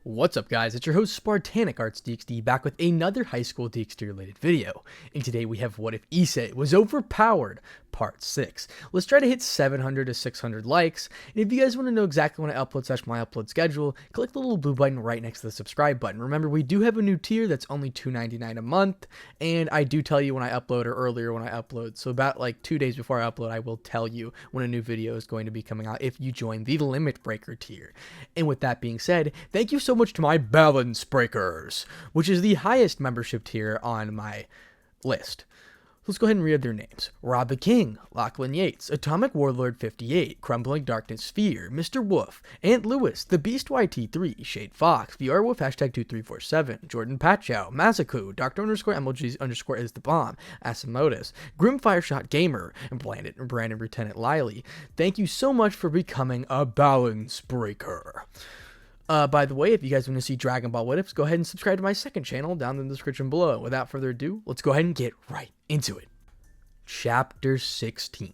What's up, guys? It's your host Spartanic Arts DxD back with another high school DxD related video. And today we have What If Issei Was Overpowered Part 6. Let's try to hit 700 to 600 likes. And if you guys want to know exactly when I upload my upload schedule, click the little blue button right next to the subscribe button. Remember, we do have a new tier that's only $2.99 a month, and I do tell you when I upload or earlier when I upload. So about like 2 days before I upload, I will tell you when a new video is going to be coming out if you join the Limit Breaker tier. And with that being said, thank you so much to my Balance Breakers, which is the highest membership tier on my list. Let's go ahead and read their names. Rob the King, Lachlan Yates, Atomic Warlord 58, Crumbling Darkness Sphere, Mr. Wolf, Aunt Lewis, The Beast YT3, Shade Fox, VRWolf #2347, Jordan Patchow, Masaku, Dr._MLG_ is the bomb, Asimodus, Grim Fireshot Gamer, and Brandon Lieutenant Liley. Thank you so much for becoming a Balance Breaker. By the way, if you guys want to see Dragon Ball What Ifs, go ahead and subscribe to my second channel down in the description below. Without further ado, let's go ahead and get right into it. Chapter 16.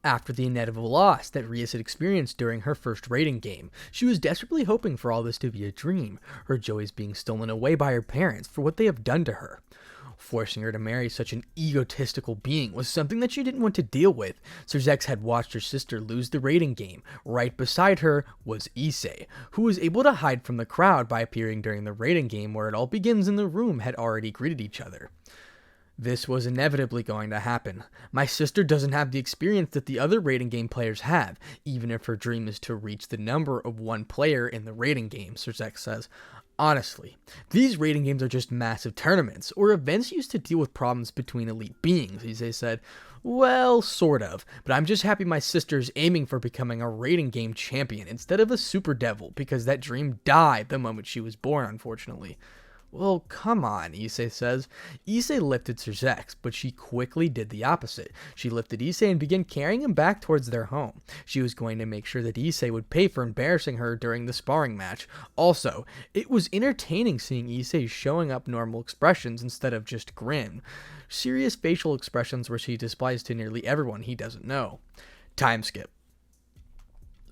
After the inevitable loss that Rias had experienced during her first raiding game, she was desperately hoping for all this to be a dream, her joys being stolen away by her parents for what they have done to her. Forcing her to marry such an egotistical being was something that she didn't want to deal with. Serzex had watched her sister lose the raiding game. Right beside her was Issei, who was able to hide from the crowd by appearing during the raiding game where it all begins in the room had already greeted each other. This was inevitably going to happen. My sister doesn't have the experience that the other raiding game players have, even if her dream is to reach the number of one player in the raiding game, Serzex says. Honestly, these raiding games are just massive tournaments, or events used to deal with problems between elite beings, Issei said. Well, sort of, but I'm just happy my sister's aiming for becoming a raiding game champion instead of a super devil, because that dream died the moment she was born, unfortunately. Well, come on, Issei says. Issei lifted Serzex, but she quickly did the opposite. She lifted Issei and began carrying him back towards their home. She was going to make sure that Issei would pay for embarrassing her during the sparring match. Also, it was entertaining seeing Issei showing up normal expressions instead of just grin. Serious facial expressions which he displays to nearly everyone he doesn't know. Time skip.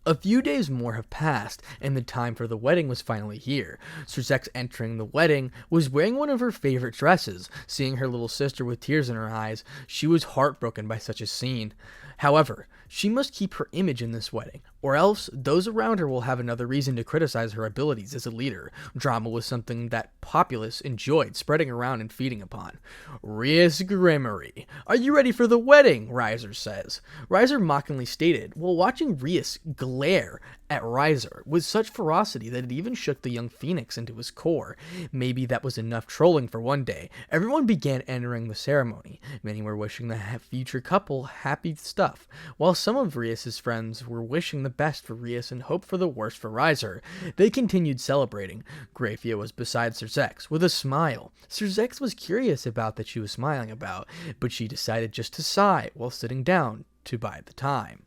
A few days more have passed, and the time for the wedding was finally here. Serzex entering the wedding was wearing one of her favorite dresses. Seeing her little sister with tears in her eyes, she was heartbroken by such a scene. However, she must keep her image in this wedding, or else those around her will have another reason to criticize her abilities as a leader. Drama was something that populace enjoyed spreading around and feeding upon. Rias Grimmery, are you ready for the wedding? Riser says. Riser mockingly stated, while watching Rias glare at Riser with such ferocity that it even shook the young phoenix into his core. Maybe that was enough trolling for one day. Everyone began entering the ceremony. Many were wishing the future couple happy stuff, while some of Rias's friends were wishing the best for Rias and hope for the worst for Riser. They continued celebrating. Grafia was beside Serzex with a smile. Serzex was curious about that she was smiling about, but she decided just to sigh while sitting down to bide the time.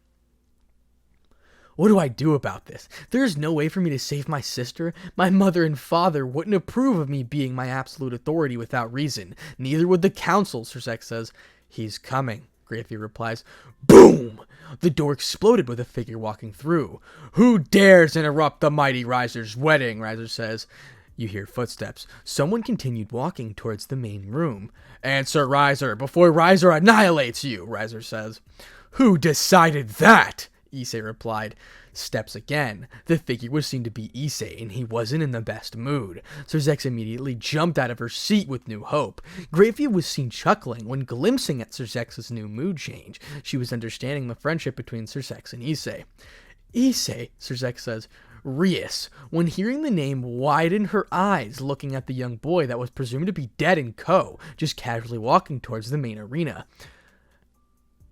What do I do about this? There is no way for me to save my sister. My mother and father wouldn't approve of me being my absolute authority without reason. Neither would the council, Serzex says. He's coming, Grafia replies. Boom! The door exploded with a figure walking through. Who dares interrupt the mighty Riser's wedding? Riser says. You hear footsteps. Someone continued walking towards the main room. Answer, Riser, before Riser annihilates you, Riser says. Who decided that? Issei replied. Steps again. The figure was seen to be Issei, and he wasn't in the best mood. Serzex immediately jumped out of her seat with new hope. Grafia was seen chuckling when glimpsing at Serzex's new mood change. She was understanding the friendship between Serzex and Issei. Issei, Serzex says. Rias, when hearing the name, widened her eyes, looking at the young boy that was presumed to be dead and just casually walking towards the main arena.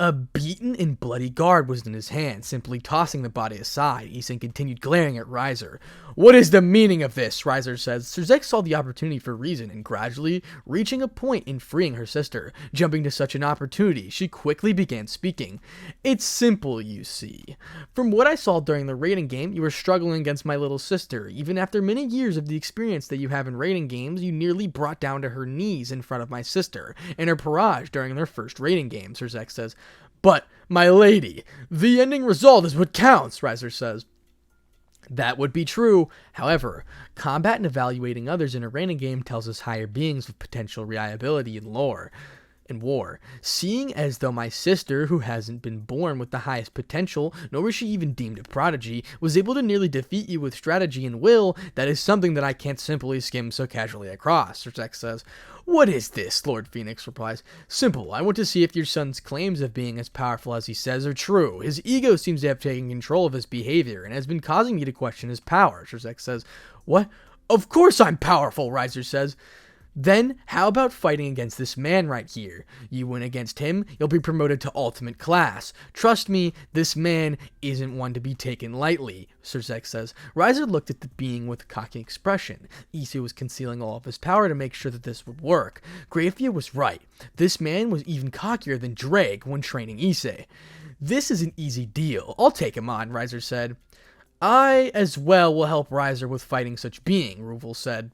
A beaten and bloody guard was in his hand, simply tossing the body aside. Issei continued glaring at Riser. What is the meaning of this? Riser says. Serzex saw the opportunity for reason and gradually reaching a point in freeing her sister. Jumping to such an opportunity, she quickly began speaking. It's simple, you see. From what I saw during the raiding game, you were struggling against my little sister. Even after many years of the experience that you have in raiding games, you nearly brought down to her knees in front of my sister and her Parage during their first raiding game, Serzex says. But, my lady, the ending result is what counts, Riser says. That would be true. However, combat and evaluating others in a random game tells us higher beings with potential reliability in lore and war. Seeing as though my sister, who hasn't been born with the highest potential, nor was she even deemed a prodigy, was able to nearly defeat you with strategy and will, that is something that I can't simply skim so casually across, Sirzex says. What is this? Lord Phoenix replies. Simple. I want to see if your son's claims of being as powerful as he says are true. His ego seems to have taken control of his behavior and has been causing me to question his power, Sirzex says. What? Of course I'm powerful, Riser says. Then, how about fighting against this man right here? You win against him, you'll be promoted to ultimate class. Trust me, this man isn't one to be taken lightly, Sirzex says. Riser looked at the being with a cocky expression. Issei was concealing all of his power to make sure that this would work. Grafia was right. This man was even cockier than Drake when training Issei. This is an easy deal. I'll take him on, Riser said. I, as well, will help Riser with fighting such being, Ruvel said.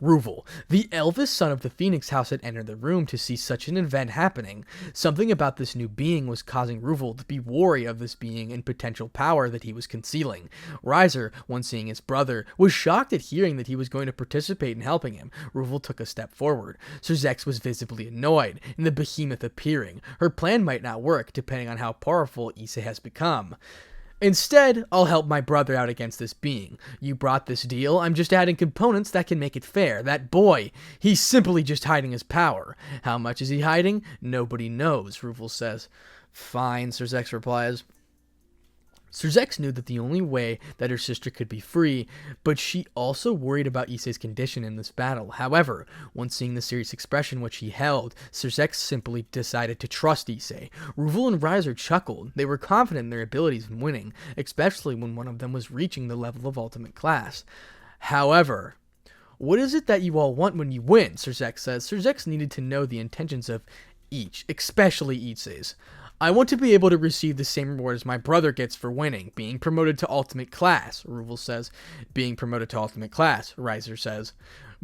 Ruvel, the eldest son of the Phoenix House, had entered the room to see such an event happening. Something about this new being was causing Ruvel to be wary of this being and potential power that he was concealing. Riser, when seeing his brother, was shocked at hearing that he was going to participate in helping him. Ruvel took a step forward. Sirzex was visibly annoyed, and the behemoth appearing. Her plan might not work, depending on how powerful Issei has become. Instead, I'll help my brother out against this being. You brought this deal, I'm just adding components that can make it fair. That boy, he's simply just hiding his power. How much is he hiding? Nobody knows, Ruvel says. Fine, Sirzex replies. Sirzex knew that the only way that her sister could be free, but she also worried about Issei's condition in this battle. However, once seeing the serious expression which he held, Sirzex simply decided to trust Issei. Ruvel and Riser chuckled. They were confident in their abilities in winning, especially when one of them was reaching the level of ultimate class. However, what is it that you all want when you win? Sirzex says. Sirzex needed to know the intentions of each, especially Issei's. I want to be able to receive the same reward as my brother gets for winning, being promoted to ultimate class, Ruvel says. Being promoted to ultimate class, Riser says.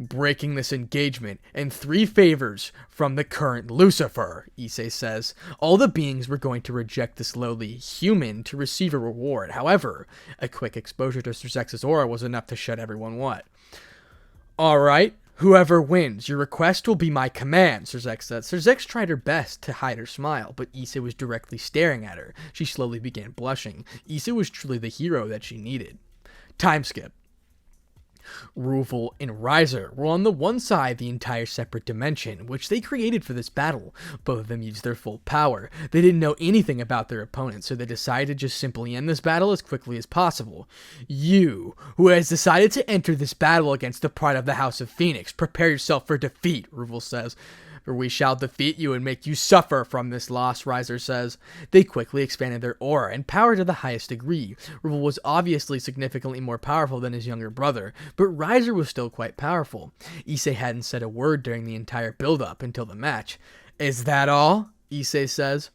Breaking this engagement, and 3 favors from the current Lucifer, Issei says. All the beings were going to reject this lowly human to receive a reward. However, a quick exposure to Sirzex's aura was enough to shut everyone what? Alright. Whoever wins, your request will be my command, Sirzex said. Sirzex tried her best to hide her smile, but Issei was directly staring at her. She slowly began blushing. Issei was truly the hero that she needed. Time skip. Ruvel and Riser were on the one side the entire separate dimension, which they created for this battle. Both of them used their full power. They didn't know anything about their opponent, so they decided to just simply end this battle as quickly as possible. You, who has decided to enter this battle against the pride of the House of Phoenix, prepare yourself for defeat, Ruvel says. For we shall defeat you and make you suffer from this loss, Riser says. They quickly expanded their aura and power to the highest degree. Ruvel was obviously significantly more powerful than his younger brother, but Riser was still quite powerful. Issei hadn't said a word during the entire build-up until the match. Is that all? Issei says.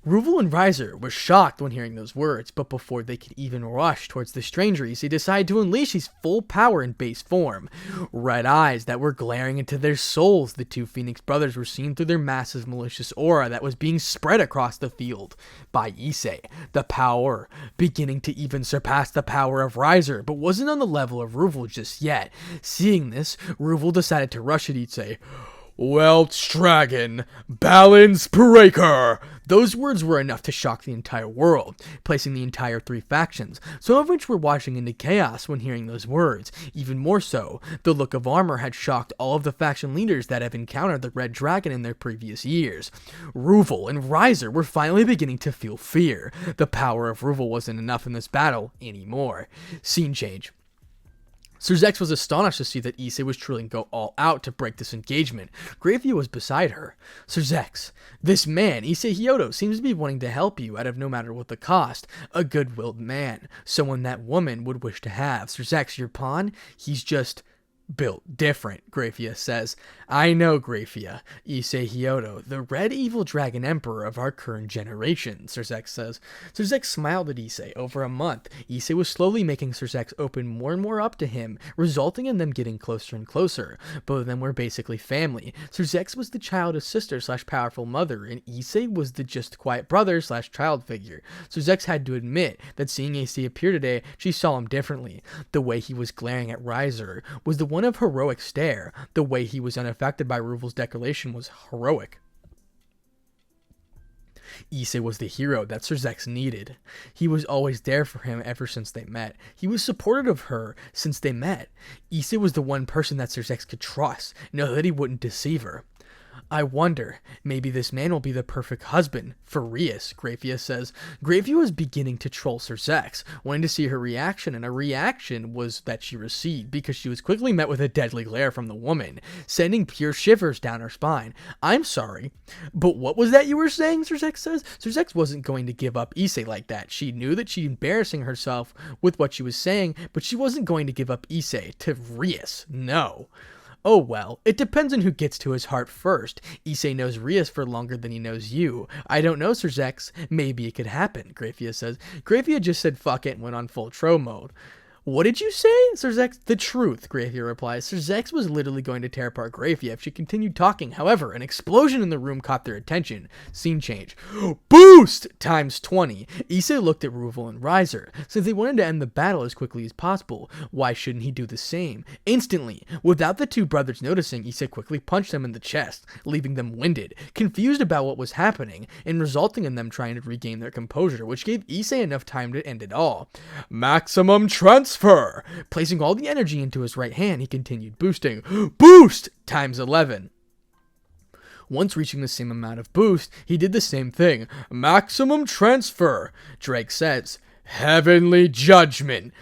Ruvel and Riser were shocked when hearing those words, but before they could even rush towards the stranger, Issei decided to unleash his full power in base form. Red eyes that were glaring into their souls, the 2 Phoenix brothers were seen through their massive malicious aura that was being spread across the field by Issei. The power beginning to even surpass the power of Riser, but wasn't on the level of Ruvel just yet. Seeing this, Ruvel decided to rush at Issei. Welch Dragon, Balance Breaker! Those words were enough to shock the entire world, placing the entire 3 factions, some of which were watching into chaos when hearing those words. Even more so, the look of armor had shocked all of the faction leaders that have encountered the Red Dragon in their previous years. Ruvel and Riser were finally beginning to feel fear. The power of Ruvel wasn't enough in this battle anymore. Scene change. Sirzex was astonished to see that Issei was truly go all out to break this engagement. Grafia was beside her. Sirzex, this man, Issei Hyodo, seems to be wanting to help you out of no matter what the cost. A good-willed man. Someone that woman would wish to have. Sirzex, your pawn? He's just built different, Grafia says. I know, Grafia. Issei Hyodo, the red evil dragon emperor of our current generation, Sirzex says. Sirzex smiled at Issei. Over a month, Issei was slowly making Sirzex open more and more up to him, resulting in them getting closer and closer. Both of them were basically family. Sirzex was the child's sister / powerful mother, and Issei was the just quiet brother / child figure. Sirzex had to admit that seeing Issei appear today, she saw him differently. The way he was glaring at Rias was the one of heroic stare. The way he was unaffected by Ruvel's declaration was heroic. Issei was the hero that Sirzex needed. He was always there for him ever since they met. He was supportive of her since they met. Issei was the one person that Sirzex could trust, know that he wouldn't deceive her. I wonder, maybe this man will be the perfect husband for Rias, Grafia says. Grafia was beginning to troll Sirzex, wanting to see her reaction, and a reaction was that she received, because she was quickly met with a deadly glare from the woman, sending pure shivers down her spine. I'm sorry, but what was that you were saying, Sirzex says? Sirzex wasn't going to give up Issei like that. She knew that she'd embarrassing herself with what she was saying, but she wasn't going to give up Issei to Rias. No. Oh well, it depends on who gets to his heart first. Issei knows Rias for longer than he knows you. I don't know, Sirzex. Maybe it could happen, Grafia says. Grafia just said fuck it and went on full tro mode. What did you say, Sirzex? The truth, Grafia replies. Sirzex was literally going to tear apart Grafia if she continued talking. However, an explosion in the room caught their attention. Scene change. Boost! Times 20. Issei looked at Ruvel and Riser. Since they wanted to end the battle as quickly as possible, why shouldn't he do the same? Instantly, without the two brothers noticing, Issei quickly punched them in the chest, leaving them winded, confused about what was happening, and resulting in them trying to regain their composure, which gave Issei enough time to end it all. Maximum transfer! Placing all the energy into his right hand, he continued boosting. Boost! Times 11. Once reaching the same amount of boost, he did the same thing. Maximum transfer! Drake says, Heavenly Judgment!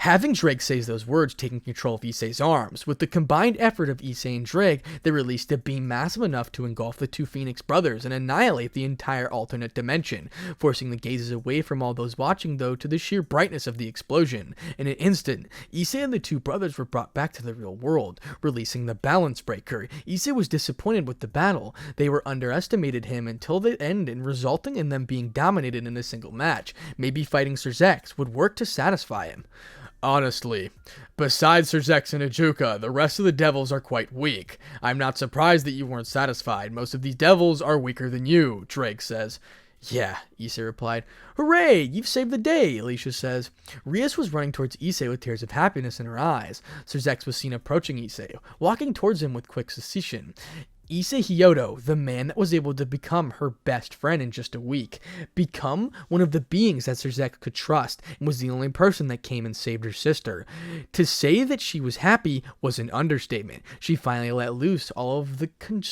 Having Drake say those words, taking control of Issei's arms. With the combined effort of Issei and Drake, they released a beam massive enough to engulf the two Phoenix brothers and annihilate the entire alternate dimension, forcing the gazes away from all those watching, though, to the sheer brightness of the explosion. In an instant, Issei and the two brothers were brought back to the real world, releasing the balance breaker. Issei was disappointed with the battle. They were underestimated him until the end, and resulting in them being dominated in a single match. Maybe fighting Sirzex would work to satisfy him. Honestly, besides Sirzex and Ajuka, the rest of the devils are quite weak. I'm not surprised that you weren't satisfied. Most of these devils are weaker than you, Drake says. Yeah, Issei replied. Hooray, you've saved the day, Alicia says. Rias was running towards Issei with tears of happiness in her eyes. Sirzex was seen approaching Issei, walking towards him with quick succession. Issei Hyodo, the man that was able to become her best friend in just a week, become one of the beings that Sirzex could trust, and was the only person that came and saved her sister. To say that she was happy was an understatement. She finally let loose all of the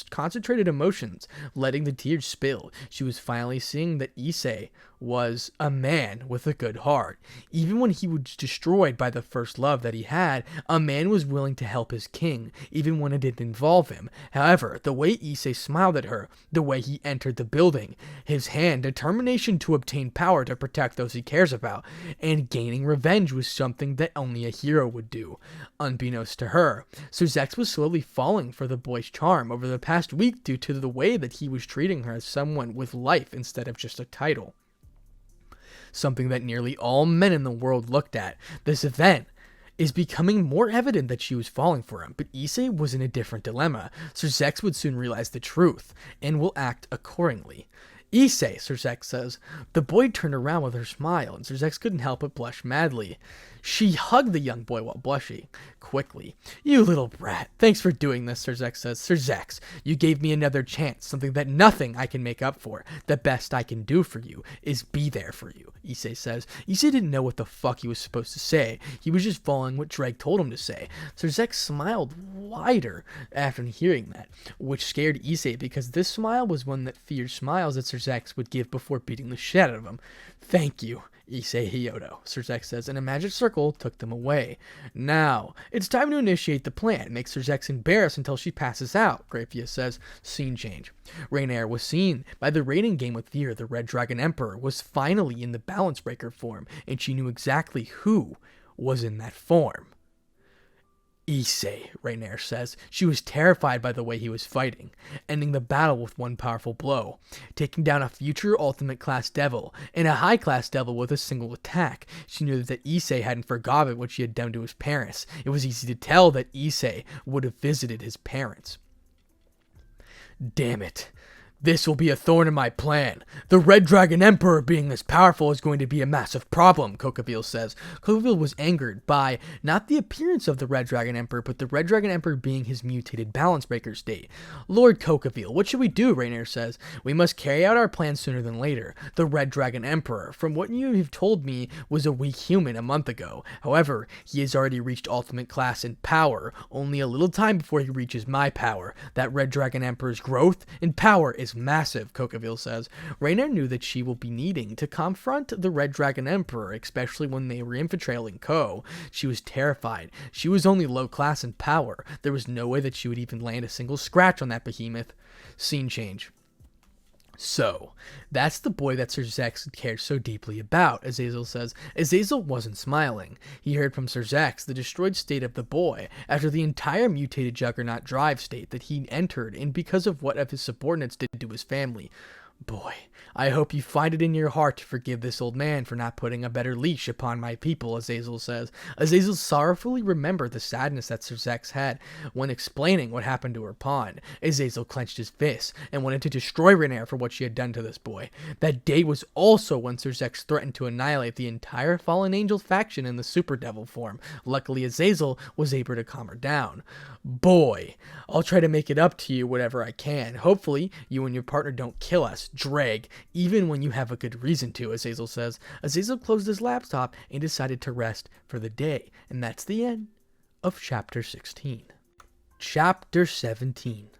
concentrated emotions, letting the tears spill. She was finally seeing that Issei was a man with a good heart. Even when he was destroyed by the first love that he had, a man was willing to help his king, even when it didn't involve him. However, the way Issei smiled at her, the way he entered the building, his hand, determination to obtain power to protect those he cares about, and gaining revenge was something that only a hero would do. Unbeknownst to her, Sirzex was slowly falling for the boy's charm over the past week due to the way that he was treating her as someone with life instead of just a title. Something that nearly all men in the world looked at. This event is becoming more evident that she was falling for him, but Issei was in a different dilemma. Sirzex would soon realize the truth, and will act accordingly. Issei, Sirzex says. The boy turned around with her smile, and Sirzex couldn't help but blush madly. She hugged the young boy while blushing quickly. You little brat, thanks for doing this, Sirzex says. Sirzex, you gave me another chance, something that nothing I can make up for. The best I can do for you is be there for you, Issei says. Issei didn't know what the fuck he was supposed to say. He was just following what Drake told him to say. Sirzex smiled wider after hearing that, which scared Issei because this smile was one that feared smiles that Sirzex would give before beating the shit out of him. Thank you, Issei Hyodo, Sirzex says, and a magic circle took them away. Now, it's time to initiate the plan. Make Sirzex embarrassed until she passes out, Grafia says. Scene change. Rainier was seen by the raiding game with fear. The Red Dragon Emperor was finally in the balance breaker form, and she knew exactly who was in that form. Issei, Rainier says. She was terrified by the way he was fighting, ending the battle with one powerful blow, taking down a future ultimate class devil and a high class devil with a single attack. She knew that Issei hadn't forgotten what she had done to his parents. It was easy to tell that Issei would have visited his parents. Damn it. This will be a thorn in my plan. The Red Dragon Emperor being this powerful is going to be a massive problem, Kokaville says. Kokaville was angered by not the appearance of the Red Dragon Emperor, but the Red Dragon Emperor being his mutated balance breaker state. Lord Kokaville, what should we do, Rainier says. We must carry out our plan sooner than later. The Red Dragon Emperor, from what you have told me, was a weak human a month ago. However, he has already reached ultimate class in power, only a little time before he reaches my power. That Red Dragon Emperor's growth in power is massive, Kokaville says. Rainier knew that she will be needing to confront the Red Dragon Emperor, especially when they were infiltrating Ko. She was terrified. She was only low class in power. There was no way that she would even land a single scratch on that behemoth. Scene change. So, that's the boy that Sir Zex cared so deeply about, Azazel says. Azazel wasn't smiling. He heard from Sir Zex the destroyed state of the boy after the entire mutated Juggernaut drive state that he entered and because of what of his subordinates did to his family. Boy, I hope you find it in your heart to forgive this old man for not putting a better leash upon my people, Azazel says. Azazel sorrowfully remembered the sadness that Sir Zex had when explaining what happened to her pawn. Azazel clenched his fists and wanted to destroy Rainier for what she had done to this boy. That day was also when Sir Zex threatened to annihilate the entire Fallen Angel faction in the Super Devil form. Luckily, Azazel was able to calm her down. Boy, I'll try to make it up to you whatever I can. Hopefully, you and your partner don't kill us, drag, even when you have a good reason to, Azazel says. Azazel closed his laptop and decided to rest for the day. And that's the end of Chapter 16. Chapter 17.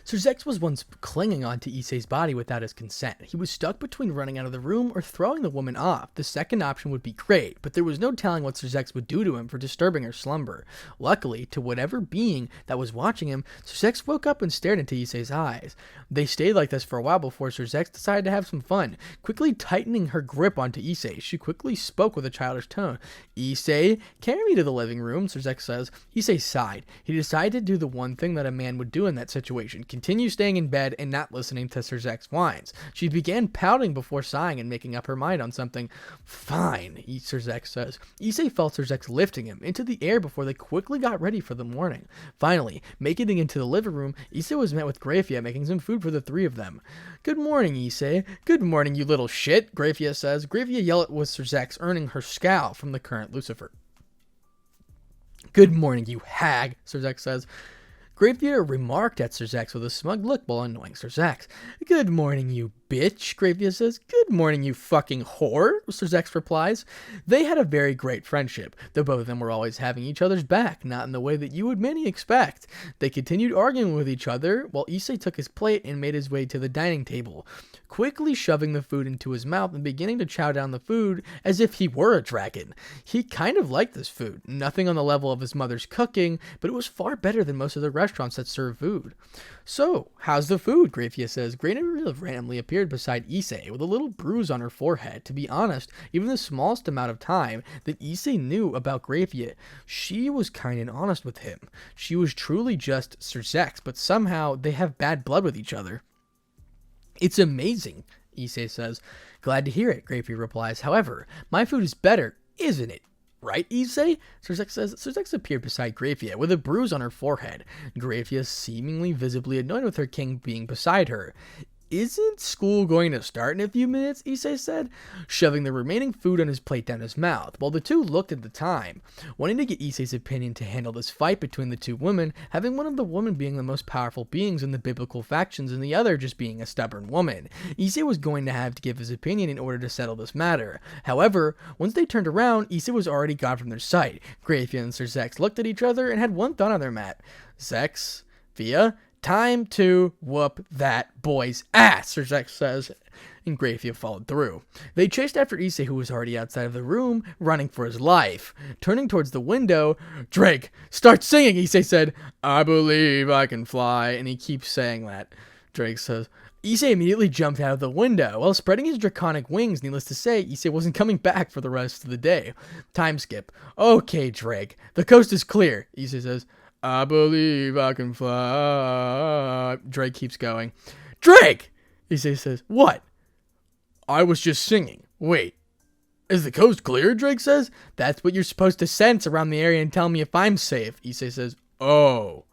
Sir Zex was once clinging onto Issei's body without his consent. He was stuck between running out of the room or throwing the woman off. The second option would be great, but there was no telling what Sir Zex would do to him for disturbing her slumber. Luckily, to whatever being that was watching him, Sir Zex woke up and stared into Issei's eyes. They stayed like this for a while before Sir Zex decided to have some fun. Quickly tightening her grip onto Issei, she quickly spoke with a childish tone. Issei, carry me to the living room, Sir Zex says. Issei sighed. He decided to do the one thing that a man would do in that situation. Continue staying in bed and not listening to Sir Zex whines. She began pouting before sighing and making up her mind on something. Fine, Sir Zex says. Issei felt Sir Zex lifting him into the air before they quickly got ready for the morning. Finally, making it into the living room, Issei was met with Grafia making some food for the three of them. Good morning, Issei. Good morning, you little shit, Grafia says. Grafia yelled with Sir Zex, earning her scowl from the current Lucifer. Good morning, you hag, Sir Zex says. Grafia remarked at Sir Zex with a smug look while annoying Sir Zex. Good morning, you bitch, Grafia says. Good morning, you fucking whore, Sir Zex replies. They had a very great friendship, though both of them were always having each other's back, not in the way that you would many expect. They continued arguing with each other, while Issei took his plate and made his way to the dining table, quickly shoving the food into his mouth and beginning to chow down the food as if he were a dragon. He kind of liked this food, nothing on the level of his mother's cooking, but it was far better than most of the restaurants that serve food. So, how's the food? Grafia says. Grafia randomly appeared beside Issei with a little bruise on her forehead. To be honest, even the smallest amount of time that Issei knew about Grafia, she was kind and honest with him. She was truly just Sir Zex, but somehow they have bad blood with each other. It's amazing, Issei says. Glad to hear it, Grafia replies. However, my food is better, isn't it? Right, Issei? Sir Zex says. Sir Zex appeared beside Grafia with a bruise on her forehead. Grafia seemingly visibly annoyed with her king being beside her. Isn't school going to start in a few minutes? Issei said, shoving the remaining food on his plate down his mouth, while the two looked at the time, wanting to get Issei's opinion to handle this fight between the two women, having one of the women being the most powerful beings in the biblical factions and the other just being a stubborn woman. Issei was going to have to give his opinion in order to settle this matter. However, once they turned around, Issei was already gone from their sight. Grafia and Sir Zex looked at each other and had one thought on their mat. Zex, Via, time to whoop that boy's ass, Sir Zex says, and Grafia followed through. They chased after Issei, who was already outside of the room, running for his life. Turning towards the window, Drake, start singing, Issei said. I believe I can fly, and he keeps saying that. Drake says, Issei immediately jumped out of the window. While spreading his draconic wings, needless to say, Issei wasn't coming back for the rest of the day. Time skip. Okay, Drake. The coast is clear, Issei says. I believe I can fly. Drake keeps going. Drake! Issei says. What? I was just singing. Wait. Is the coast clear? Drake says. That's what you're supposed to sense around the area and tell me if I'm safe. Issei says. Oh.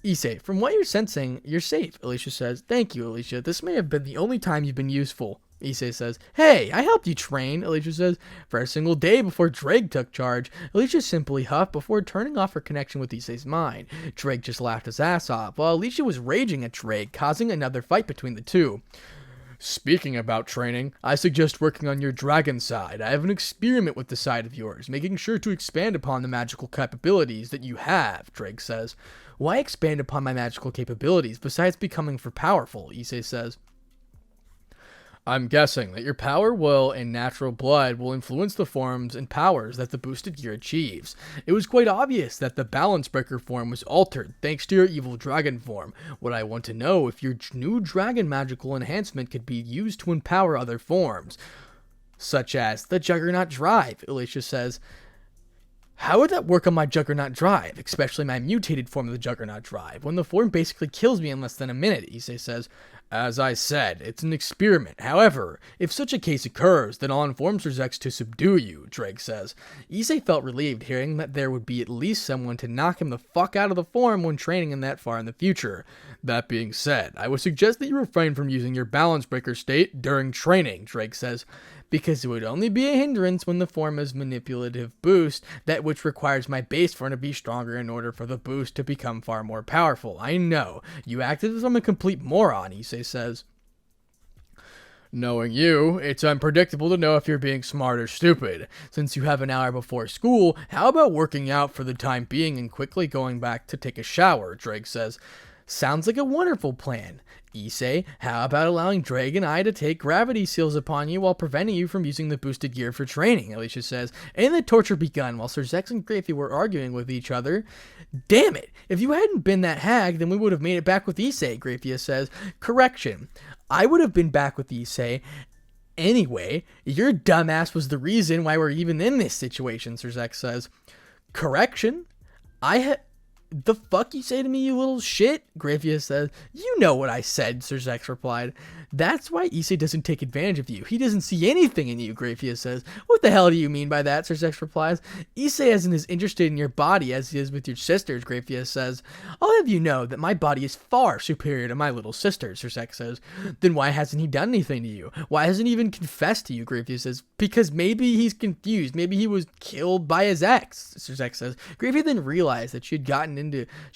Issei, from what you're sensing, you're safe, Alicia says. Thank you, Alicia. This may have been the only time you've been useful. Issei says. Hey, I helped you train, Alicia says. For a single day before Drake took charge. Alicia simply huffed before turning off her connection with Issei's mind. Drake just laughed his ass off, while Alicia was raging at Drake, causing another fight between the two. Speaking about training, I suggest working on your dragon side. I have an experiment with the side of yours, making sure to expand upon the magical capabilities that you have, Drake says. Why expand upon my magical capabilities besides becoming powerful, Issei says. I'm guessing that your power, will, and natural blood will influence the forms and powers that the boosted gear achieves. It was quite obvious that the balance breaker form was altered thanks to your evil dragon form. What I want to know if your new dragon magical enhancement could be used to empower other forms, such as the Juggernaut Drive, Alicia says. How would that work on my Juggernaut Drive, especially my mutated form of the Juggernaut Drive, when the form basically kills me in less than a minute, Issei says. As I said, it's an experiment. However, if such a case occurs, then I'll inform Sir Zex to subdue you, Drake says. Issei felt relieved hearing that there would be at least someone to knock him the fuck out of the form when training him that far in the future. That being said, I would suggest that you refrain from using your balance breaker state during training, Drake says, because it would only be a hindrance when the form is manipulative boost, that which requires my base form to be stronger in order for the boost to become far more powerful. I know, you acted as I'm a complete moron, Issei says. Knowing you, it's unpredictable to know if you're being smart or stupid. Since you have an hour before school, how about working out for the time being and quickly going back to take a shower, Drake says. Sounds like a wonderful plan. Issei, how about allowing Drake and I to take gravity seals upon you while preventing you from using the boosted gear for training, Alicia says. And the torture begun while Sir Zex and Grafey were arguing with each other. Damn it, if you hadn't been that hag, then we would have made it back with Issei, Grafia says. Correction, I would have been back with Issei anyway. Your dumbass was the reason why we're even in this situation, Sir Zex says. Correction, The fuck you say to me, you little shit? Grafia says. You know what I said, Sir Zex replied. That's why Issei doesn't take advantage of you. He doesn't see anything in you, Grafia says. What the hell do you mean by that, Sir Zex replies. Issei isn't as interested in your body as he is with your sisters, Grafia says. I'll have you know that my body is far superior to my little sister, Sir Zex says. Then why hasn't he done anything to you? Why hasn't he even confessed to you, Grafia says. Because maybe he's confused. Maybe he was killed by his ex, Sir Zex says. Grafia then realized that she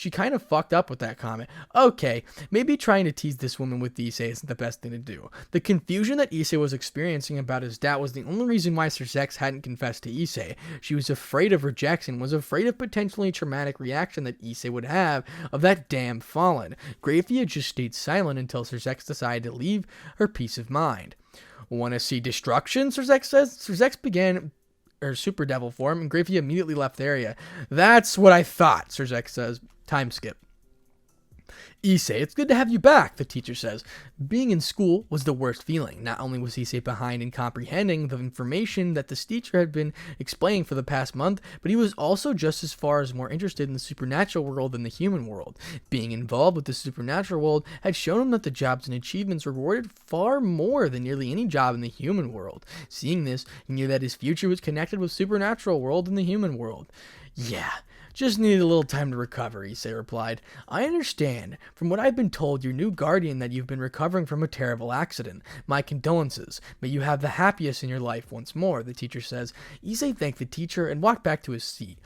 kind of fucked up with that comment. Okay, maybe trying to tease this woman with Issei isn't the best thing to do. The confusion that Issei was experiencing about his dad was the only reason why Sir Zex hadn't confessed to Issei. She was afraid of rejection, was afraid of potentially traumatic reaction that Issei would have of that damn fallen. Grafia just stayed silent until Sir Zex decided to leave her peace of mind. Want to see destruction? Sir Zex says. Sir Zex began her super devil form, and Grafia immediately left the area. That's what I thought, Sir Zex says. Time skip. Issei, it's good to have you back, the teacher says. Being in school was the worst feeling. Not only was Issei behind in comprehending the information that the teacher had been explaining for the past month, but he was also just as far as more interested in the supernatural world than the human world. Being involved with the supernatural world had shown him that the jobs and achievements rewarded far more than nearly any job in the human world. Seeing this, he knew that his future was connected with supernatural world and the human world. Yeah. Just needed a little time to recover, Issei replied. I understand. From what I've been told, your new guardian that you've been recovering from a terrible accident. My condolences. May you have the happiest in your life once more, the teacher says. Issei thanked the teacher and walked back to his seat.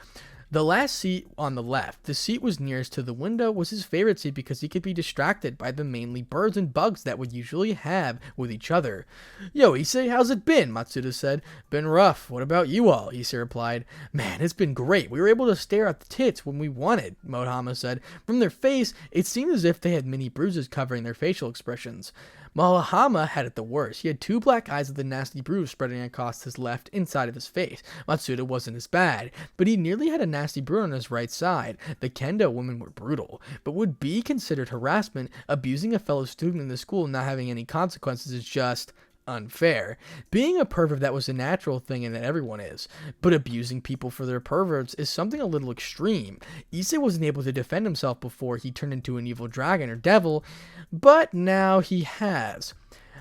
The last seat on the left, the seat was nearest to the window, was his favorite seat because he could be distracted by the mainly birds and bugs that would usually have with each other. Yo, Issei, how's it been? Matsuda said. Been rough. What about you all? Issei replied. Man, it's been great. We were able to stare at the tits when we wanted, Modhama said. From their face, it seemed as if they had many bruises covering their facial expressions. Mahama had it the worst. He had 2 black eyes with a nasty bruise spreading across his left inside of his face. Matsuda wasn't as bad, but he nearly had a nasty bruise on his right side. The Kendo women were brutal, but would be considered harassment. Abusing a fellow student in the school and not having any consequences is just unfair. Being a pervert, that was a natural thing and that everyone is, but abusing people for their perverts is something a little extreme. Issei wasn't able to defend himself before he turned into an evil dragon or devil, but now he has.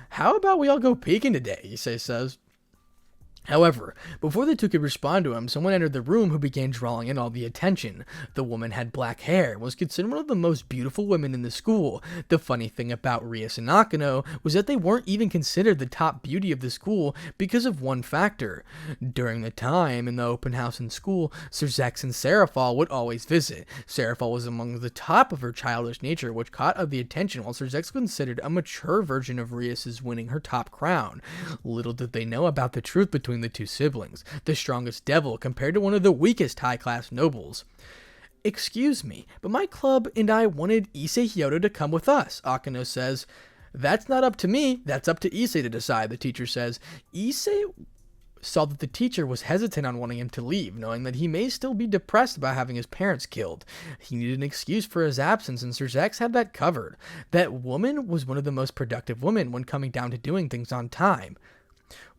How about we all go peeking today, Issei says. However, before the 2 could respond to him, someone entered the room who began drawing in all the attention. The woman had black hair and was considered one of the most beautiful women in the school. The funny thing about Rias and Akano was that they weren't even considered the top beauty of the school because of one factor. During the time in the open house in school, Sir Zex and Seraphal would always visit. Seraphal was among the top of her childish nature, which caught the attention, while Sir Zex considered a mature version of Rias's winning her top crown. Little did they know about the truth between the 2 siblings, the strongest devil compared to one of the weakest high-class nobles. Excuse me, but my club and I wanted Issei Hyodo to come with us, Akano says. That's not up to me, that's up to Issei to decide, the teacher says. Issei saw that the teacher was hesitant on wanting him to leave, knowing that he may still be depressed about having his parents killed. He needed an excuse for his absence, and Sir Zex had that covered. That woman was one of the most productive women when coming down to doing things on time.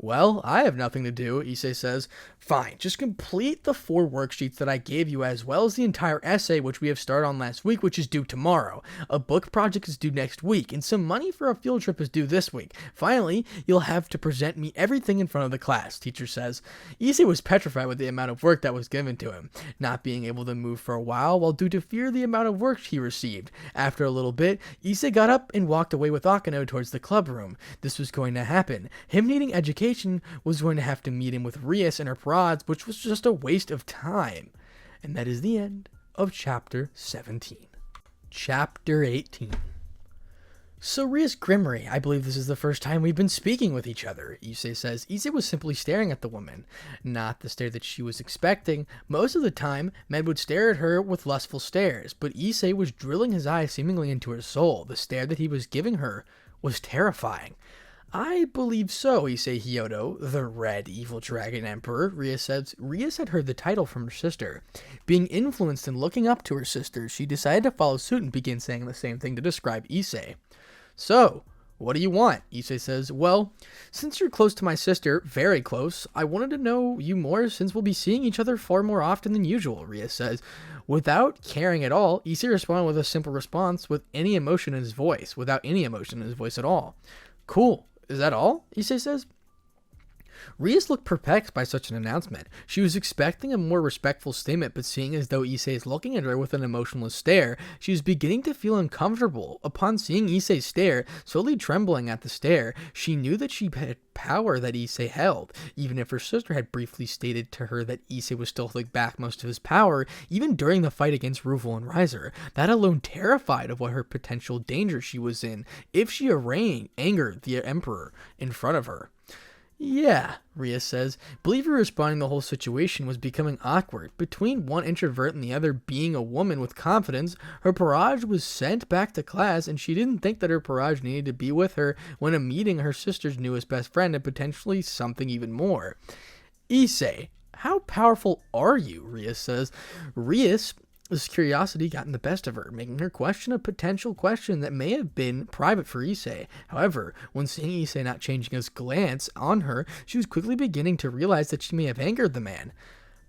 Well, I have nothing to do, Issei says. Fine, just complete the 4 worksheets that I gave you, as well as the entire essay which we have started on last week, which is due tomorrow. A book project is due next week, and some money for a field trip is due this week. Finally, you'll have to present me everything in front of the class, teacher says. Issei was petrified with the amount of work that was given to him, not being able to move for a while due to fear the amount of work he received. After a little bit, Issei got up and walked away with Akano towards the club room. This was going to happen. Him needing education was going to have to meet him with Rias and her prods, which was just a waste of time. And that is the end of Chapter 17. Chapter 18. So Rias Grimmery, I believe this is the first time we've been speaking with each other, Issei says. Issei was simply staring at the woman. Not the stare that she was expecting. Most of the time, men would stare at her with lustful stares, but Issei was drilling his eyes seemingly into her soul. The stare that he was giving her was terrifying. I believe so, Issei Hyodo, the Red Evil Dragon Emperor, Rias says. Rias had heard the title from her sister. Being influenced and looking up to her sister, she decided to follow suit and begin saying the same thing to describe Issei. So, what do you want? Issei says. Well, since you're close to my sister, very close, I wanted to know you more since we'll be seeing each other far more often than usual, Rias says. Without caring at all, Issei responded with a simple response without any emotion in his voice at all. Cool. Is that all? Issei says. Rias looked perplexed by such an announcement. She was expecting a more respectful statement, but seeing as though Issei is looking at her with an emotionless stare, she was beginning to feel uncomfortable. Upon seeing Issei stare, slowly trembling at the stare, she knew that she had power that Issei held. Even if her sister had briefly stated to her that Issei was still holding back most of his power, even during the fight against Ruvel and Riser, that alone terrified of what her potential danger she was in if she angered the Emperor in front of her. Yeah, Rias says. Believe her responding the whole situation was becoming awkward. Between one introvert and the other being a woman with confidence, her Parage was sent back to class, and she didn't think that her Parage needed to be with her when meeting her sister's newest best friend and potentially something even more. Issei, how powerful are you? Rias says. Rias' curiosity got the best of her, making her question a potential question that may have been private for Issei. However, when seeing Issei not changing his glance on her, she was quickly beginning to realize that she may have angered the man.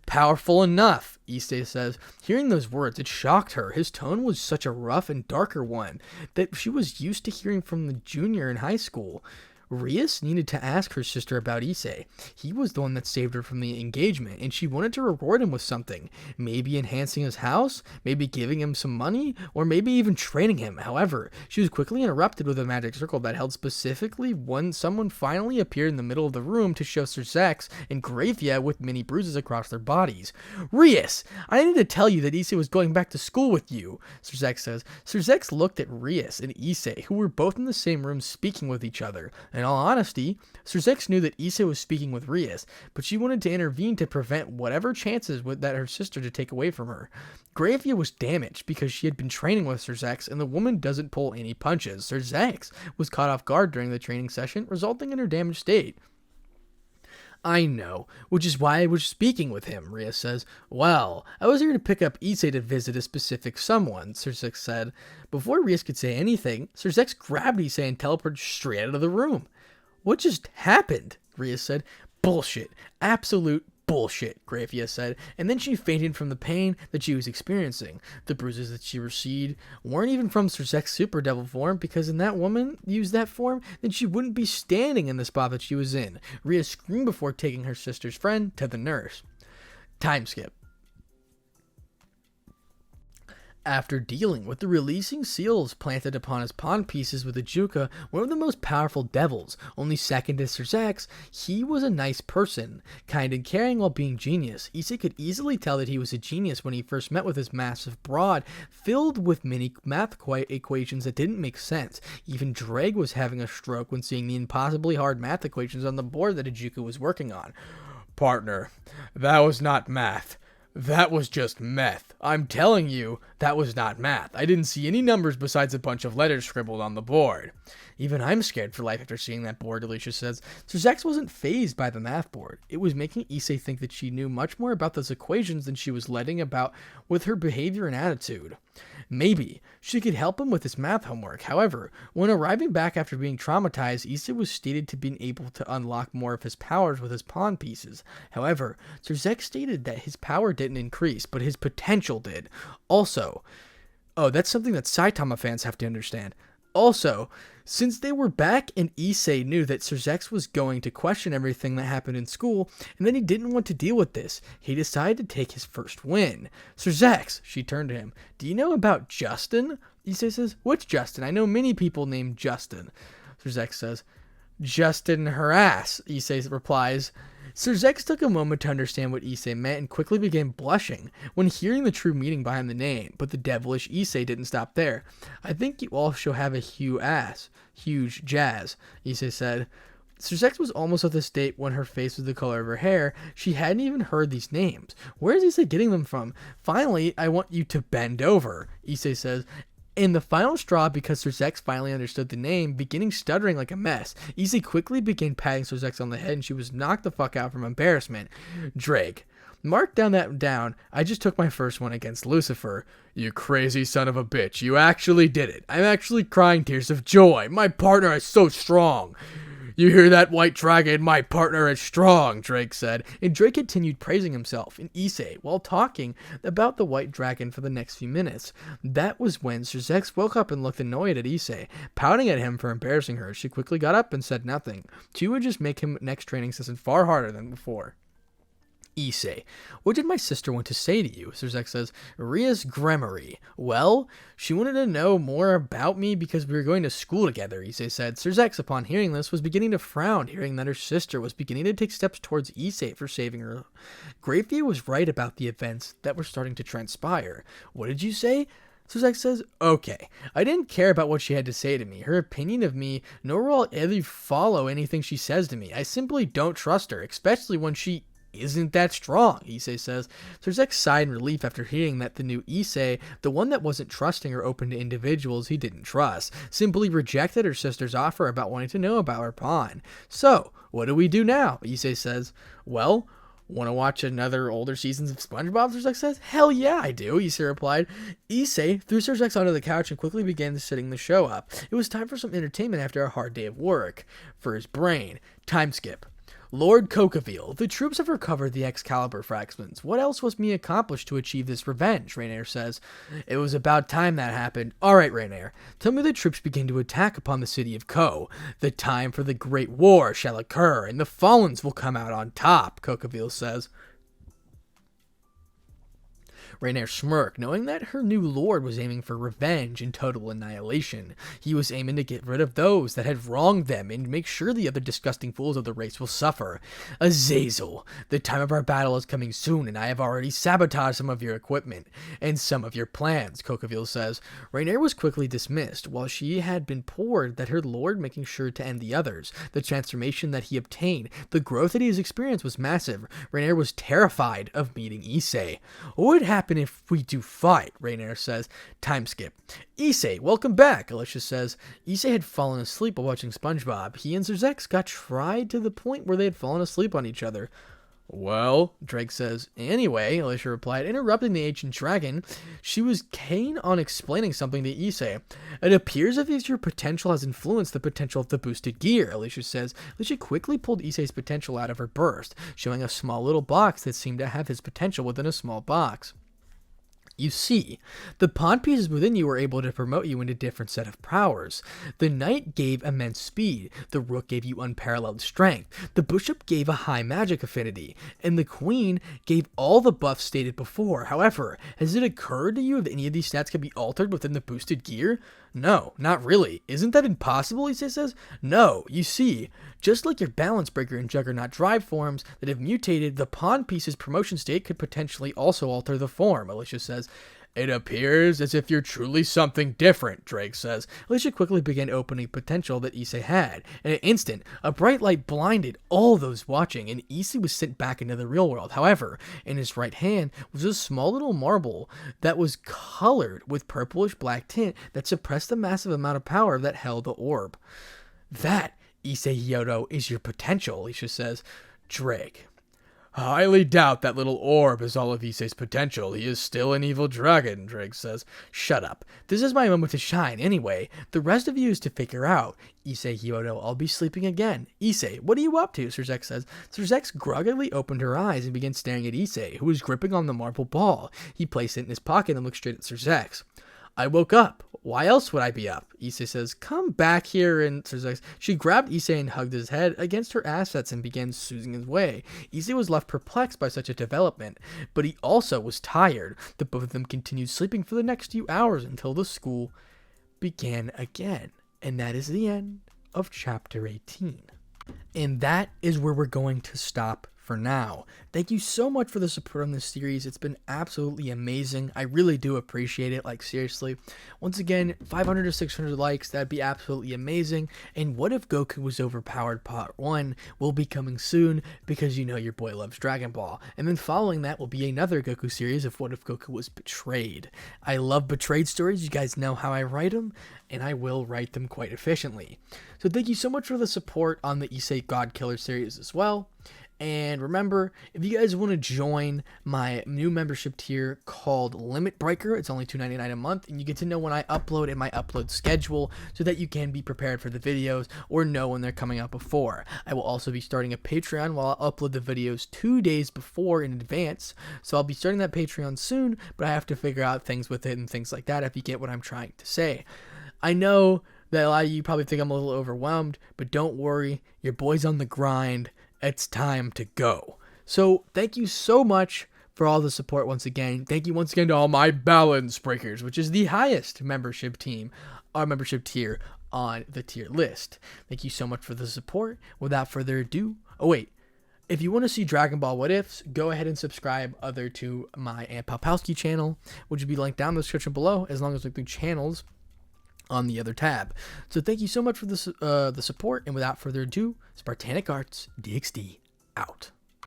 Powerful enough, Issei says. Hearing those words, it shocked her. His tone was such a rough and darker one that she was used to hearing from the junior in high school. Rias needed to ask her sister about Issei. He was the one that saved her from the engagement, and she wanted to reward him with something. Maybe enhancing his house, maybe giving him some money, or maybe even training him. However, she was quickly interrupted with a magic circle that held specifically when someone finally appeared in the middle of the room to show Sir Zex and Gravia with many bruises across their bodies. Rias, I needed to tell you that Issei was going back to school with you, Sir Zex says. Sir Zex looked at Rias and Issei, who were both in the same room speaking with each other. In all honesty, Surzex knew that Issei was speaking with Rias, but she wanted to intervene to prevent whatever chances that her sister to take away from her. Gravia was damaged because she had been training with Surzex, and the woman doesn't pull any punches. Surzex was caught off guard during the training session, resulting in her damaged state. I know, which is why I was speaking with him, Rias says. Well, I was here to pick up Issei to visit a specific someone, Surzex said. Before Rias could say anything, Surzex grabbed Issei and teleported straight out of the room. What just happened? Rias said. Bullshit. Absolute bullshit, Gravia said, and then she fainted from the pain that she was experiencing. The bruises that she received weren't even from Surzex's super devil form, because if that woman used that form, then she wouldn't be standing in the spot that she was in. Rhea screamed before taking her sister's friend to the nurse. Time skip. After dealing with the releasing seals planted upon his pawn pieces with Ajuka, one of the most powerful devils, only second to Surzex, he was a nice person, kind and caring while being genius. Issei could easily tell that he was a genius when he first met with his massive broad, filled with many math equations that didn't make sense. Even Dreg was having a stroke when seeing the impossibly hard math equations on the board that Ajuka was working on. Partner, that was not math. That was just meth. I'm telling you, that was not math. I didn't see any numbers besides a bunch of letters scribbled on the board. Even I'm scared for life after seeing that board, Alicia says. Surzex wasn't fazed by the math board. It was making Issei think that she knew much more about those equations than she was letting about with her behavior and attitude. Maybe she could help him with his math homework. However, when arriving back after being traumatized, Issei was stated to be able to unlock more of his powers with his pawn pieces. However, Surzex stated that his power didn't increase, but his potential did. Also, that's something that Saitama fans have to understand. Also, since they were back and Issei knew that Surzex was going to question everything that happened in school, and then he didn't want to deal with this, he decided to take his first win. Surzex, she turned to him, do you know about Justin? Issei says, which Justin? I know many people named Justin. Surzex says, Justin her ass, Issei replies. Surzex took a moment to understand what Issei meant and quickly began blushing when hearing the true meaning behind the name, but the devilish Issei didn't stop there. I think you all shall have a huge jazz, Issei said. Surzex was almost at the state when her face was the color of her hair. She hadn't even heard these names. Where is Issei getting them from? Finally, I want you to bend over, Issei says. In the final straw, because Surzex finally understood the name, beginning stuttering like a mess, Issei quickly began patting Surzex on the head and she was knocked the fuck out from embarrassment. Drake. Mark down. I just took my first one against Lucifer. You crazy son of a bitch. You actually did it. I'm actually crying tears of joy. My partner is so strong. You hear that, White Dragon? My partner is strong, Drake said, and Drake continued praising himself and Issei while talking about the White Dragon for the next few minutes. That was when Surzex woke up and looked annoyed at Issei, pouting at him for embarrassing her. She quickly got up and said nothing. She would just make him next training session far harder than before. Issei, what did my sister want to say to you? Surzex says, Rias Gremory. Well, she wanted to know more about me because we were going to school together, Issei said. Surzex, upon hearing this, was beginning to frown, hearing that her sister was beginning to take steps towards Issei for saving her. Gravia was right about the events that were starting to transpire. What did you say? Surzex says, okay, I didn't care about what she had to say to me, her opinion of me, nor will I ever follow anything she says to me. I simply don't trust her, especially when she isn't that strong, Issei says. Surzex sighed in relief after hearing that the new Issei, the one that wasn't trusting or open to individuals he didn't trust, simply rejected her sister's offer about wanting to know about her pawn. So, what do we do now? Issei says. Well, want to watch another older seasons of SpongeBob? Surzex says. Hell yeah, I do, Issei replied. Issei threw Surzex onto the couch and quickly began setting the show up. It was time for some entertainment after a hard day of work. For his brain. Time skip. Lord Cocaville, the troops have recovered the Excalibur fragments. What else was being accomplished to achieve this revenge? Rainier says. It was about time that happened. Alright, Rainier, tell me the troops begin to attack upon the city of Ko. The time for the great war shall occur, and the Fallens will come out on top, Cocaville says. Rainier smirked, knowing that her new lord was aiming for revenge and total annihilation. He was aiming to get rid of those that had wronged them and make sure the other disgusting fools of the race will suffer. Azazel, the time of our battle is coming soon, and I have already sabotaged some of your equipment and some of your plans, Cocaville says. Rainier was quickly dismissed, while she had been poured that her lord making sure to end the others. The transformation that he obtained, the growth that he has experienced was massive. Rainier was terrified of meeting Issei. What would happen if we do fight? Rainier says. Time skip. Issei, welcome back, Alicia says. Issei had fallen asleep while watching SpongeBob. He and Zerzex got tried to the point where they had fallen asleep on each other. Well, Drake says. Anyway, Alicia replied, interrupting the ancient dragon. She was keen on explaining something to Issei. It appears as if your potential has influenced the potential of the boosted gear, Alicia says. Alicia quickly pulled Issei's potential out of her burst, showing a small little box that seemed to have his potential within a small box. You see, the pawn pieces within you were able to promote you into a different set of powers. The knight gave immense speed, the rook gave you unparalleled strength, the bishop gave a high magic affinity, and the queen gave all the buffs stated before. However, has it occurred to you that any of these stats can be altered within the boosted gear? No, not really. Isn't that impossible, Issei says? No, you see, just like your balance breaker and juggernaut drive forms that have mutated, the pawn piece's promotion state could potentially also alter the form, Alicia says. It appears as if you're truly something different, Drake says. Alicia quickly began opening potential that Issei had. In an instant, a bright light blinded all those watching, and Issei was sent back into the real world. However, in his right hand was a small little marble that was colored with purplish black tint that suppressed the massive amount of power that held the orb. That, Issei, is your potential, Alicia says. Drake. I highly doubt that little orb is all of Issei's potential. He is still an evil dragon, Drake says. Shut up. This is my moment to shine. Anyway, the rest of you is to figure out. Issei, I'll be sleeping again. Issei, what are you up to? Zerzex says. Zerzex groggily opened her eyes and began staring at Issei, who was gripping on the marble ball. He placed it in his pocket and looked straight at Zerzex. I woke up. Why else would I be up? Issei says, come back here, and she grabbed Issei and hugged his head against her assets and began soothing his way. Issei was left perplexed by such a development, but he also was tired. The both of them continued sleeping for the next few hours until the school began again. And that is the end of chapter 18. And that is where we're going to stop for now. Thank you so much for the support on this series. It's been absolutely amazing. I really do appreciate it. Like, seriously. Once again, 500 to 600 likes. That'd be absolutely amazing. And What If Goku Was Overpowered Part 1 will be coming soon, because you know your boy loves Dragon Ball. And then following that will be another Goku series of What If Goku Was Betrayed. I love betrayed stories. You guys know how I write them, and I will write them quite efficiently. So thank you so much for the support on the Issei God Killer series as well. And remember, if you guys want to join my new membership tier called Limit Breaker, it's only $2.99 a month, and you get to know when I upload and my upload schedule so that you can be prepared for the videos or know when they're coming out before. I will also be starting a Patreon while I'll upload the videos 2 days before in advance. So I'll be starting that Patreon soon, but I have to figure out things with it and things like that if you get what I'm trying to say. I know that a lot of you probably think I'm a little overwhelmed, but don't worry, your boy's on the grind. It's time to go. So thank you so much for all the support once again. Thank you once again to all my balance breakers, which is the highest membership tier on the tier list. Thank you so much for the support. Without further ado, if you want to see Dragon Ball What Ifs, go ahead and subscribe to my Aunt Palpowski channel, which will be linked down in the description below, as long as the channels on the other tab. So thank you so much for the support, and without further ado, Spartanic Arts DxD out.